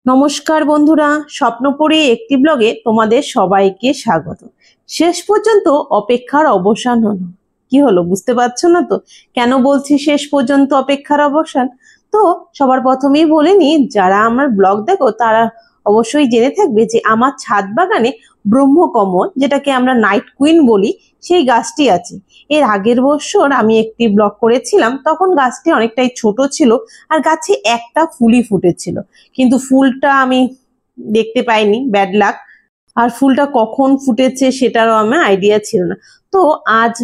নমস্কার বন্ধুরা, স্বপ্নপুরী একটি ব্লগে তোমাদের সবাইকে স্বাগত। শেষ পর্যন্ত অপেক্ষার অবসান হলো। কি হলো বুঝতে পারছো না তো কেন বলছি শেষ পর্যন্ত অপেক্ষার অবসান? তো সবার প্রথমেই বলে নি, যারা আমার ব্লগ দেখো তারা অবশ্যই জেনে থাকবে যে আমার ছাদ বাগানে ব্রহ্মকমল, যেটাকে আমরা নাইট কুইন বলি, সেই গাছটি আছে। এর আগের বছর আমি একটি ব্লগ করেছিলাম, তখন গাছটি অনেকটাই ছোট ছিল আর গাছে একটা ফুলই ফুটেছিল, কিন্তু ফুলটা আমি দেখতে পাইনি, ব্যাড লাক। আর ফুলটা কখন ফুটেছে সেটারও আমার আইডিয়া ছিল না। তো আজ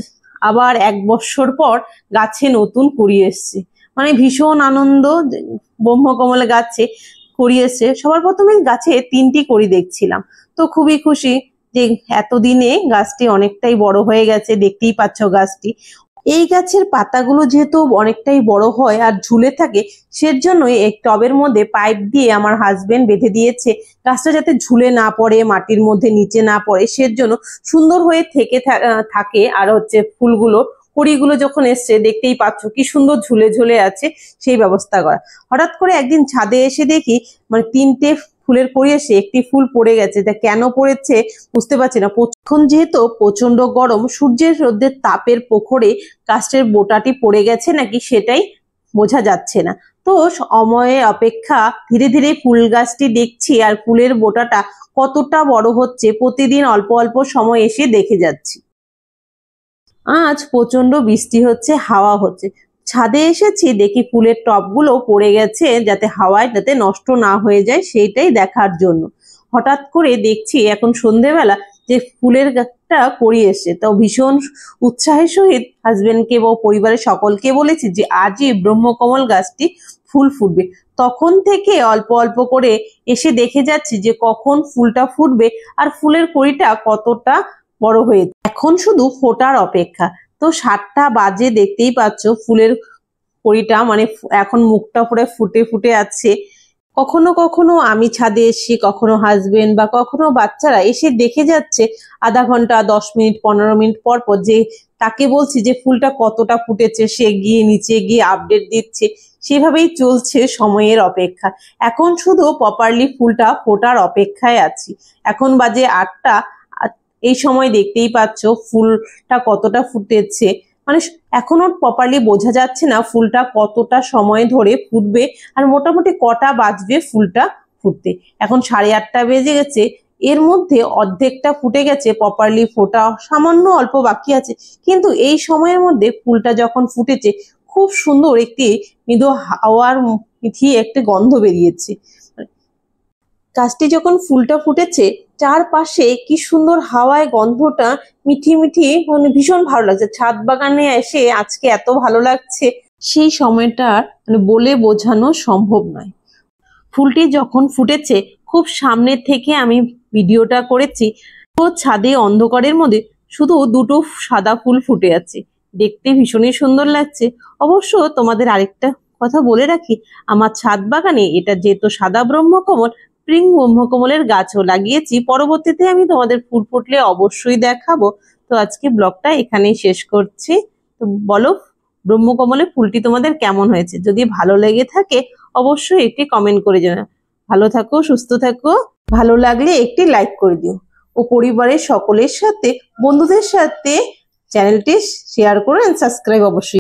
আবার 1 বছর পর গাছে নতুন কুড়ি এসছে, মানে ভীষণ আনন্দ। ব্রহ্মকমল গাছে কুড়ি এসছে। সবার প্রথমে গাছে 3টি কুড়ি দেখছিলাম, তো খুবই খুশি যে এতদিনে গাছটি অনেকটাই বড় হয়ে গেছে। দেখতেই পাচ্ছ গাছটি, এই গাছের পাতাগুলো যেহেতু অনেকটাই বড় হয় আর ঝুলে থাকে, সেজন্যই এক টবের মধ্যে পাইপ দিয়ে আমার হাজবেন্ড বেঁধে দিয়েছে, গাছটা যাতে ঝুলে না পড়ে, মাটির মধ্যে নিচে না পড়ে, সেজন্য সুন্দর হয়ে থাকে। আর ফুলগুলো, কুড়িগুলো যখন এসছে দেখতেই পাচ্ছ কি সুন্দর ঝুলে ঝুলে আছে, সেই ব্যবস্থা করা। হঠাৎ করে একদিন ছাদে এসে দেখি, মানে 3টে ফুলের কুড়ি এসে একটি ফুল পড়ে গেছে। তা কেন পড়েছে বুঝতে পারছি না। এখন যেহেতু প্রচন্ড গরম, সূর্যের রোদের তাপের প্রখরে গাছের বোটাটি পড়ে গেছে নাকি সেটাই বোঝা যাচ্ছে না। তো সময়ে অপেক্ষা, ধীরে ধীরে ফুল গাছটি দেখছি আর ফুলের বোটাটা কতটা বড় হচ্ছে প্রতিদিন অল্প অল্প সময় এসে দেখে যাচ্ছি। আজ প্রচন্ড বৃষ্টি হচ্ছে, হাওয়া হচ্ছে। ছাদে এসেছি, দেখি ফুলের টবগুলো পড়ে গেছে, যাতে হাওয়ায় যাতে নষ্ট না হয়ে যায় সেইটাই দেখার জন্য। হঠাৎ করে দেখছি এখন সন্ধেবেলা যে ফুলের গাছটা কুড়ি এসছে, তো ভীষণ উৎসাহের সহিত হাজবেন্ডকে বা পরিবারের সকলকে বলেছি যে আজই ব্রহ্মকমল গাছটি ফুল ফুটবে। তখন থেকে অল্প অল্প করে এসে দেখে যাচ্ছি যে কখন ফুলটা ফুটবে আর ফুলের কুড়িটা কতটা বড় হয়েছে। এখন শুধু ফোটার অপেক্ষা। তো 7টা বাজে, দেখতেই পাচ্ছ ফুলের কুড়িটা মানে এখন মুখটা পুরো ফুটে ফুটে আছে। কখনো কখনো আমি ছাদে এসি, কখনো হাজবেন্ড বা কখনো বাচ্চারা এসে দেখে যাচ্ছে আধা ঘন্টা, 10 মিনিট, 15 মিনিট পর পর, যে তাকে বলছি যে ফুলটা কতটা ফুটেছে, সে গিয়ে নিচে গিয়ে আপডেট দিচ্ছে। সেভাবেই চলছে সময়ের অপেক্ষা। এখন শুধু প্রপারলি ফুলটা ফোটার অপেক্ষায় আছি। এখন বাজে 8টা। এই সময় দেখতেই পাচ্ছ ফুলটা কতটা ফুটেছে, মানে এখনো প্রপারলি বোঝা যাচ্ছে না ফুলটা কতটা সময় ধরে ফুটবে আর মোটামুটি কটা বাজবে ফুলটা ফুটতে। এখন 8:30 বেজে গেছে, এর মধ্যে অর্ধেকটা ফুটে গেছে, প্রপারলি ফোটা সামান্য অল্প বাকি আছে। কিন্তু এই সময়ের মধ্যে ফুলটা যখন ফুটেছে, খুব সুন্দর একটি মৃদু হাওয়ার মিঠিয়ে একটা গন্ধ বেরিয়েছে। গাছটি যখন ফুলটা ফুটেছে, চারপাশে কি সুন্দর হাওয়ায় গন্ধটা মিঠি মিঠি, মানে ভীষণ ভালো লাগছে। ছাদ বাগানে এসে আজকে এত ভালো লাগছে, সেই সময়টা মানে বলে বোঝানো সম্ভব নয়। ফুলটি যখন ফুটেছে, খুব সামনে থেকে আমি ভিডিওটা করেছি। তো ছাদে অন্ধকারের মধ্যে শুধু 2টো সাদা ফুল ফুটে আছে, দেখতে ভীষণই সুন্দর লাগছে। অবশ্য তোমাদের আরেকটা কথা বলে রাখি, আমার ছাদ বাগানে এটা যেহেতু সাদা ব্রহ্মকমল, স্প্রিং ব্রহ্মকমলের গাছও লাগিয়েছি। পরবর্তীতে আমি তোমাদের ফুল ফুটলে অবশ্যই দেখাবো। তো আজকে ব্লগটা এখানেই শেষ করছি। তো বলো, ব্রহ্মকমলের ফুলটি তোমাদের কেমন হয়েছে? যদি ভালো লেগে থাকে অবশ্যই একটি কমেন্ট করে জানাও। ভালো থাকো, সুস্থ থাকো। ভালো লাগলে একটি লাইক করে দিও ও পরিবারের সকলের সাথে, বন্ধুদের সাথে চ্যানেলটি শেয়ার করো, সাবস্ক্রাইব অবশ্যই।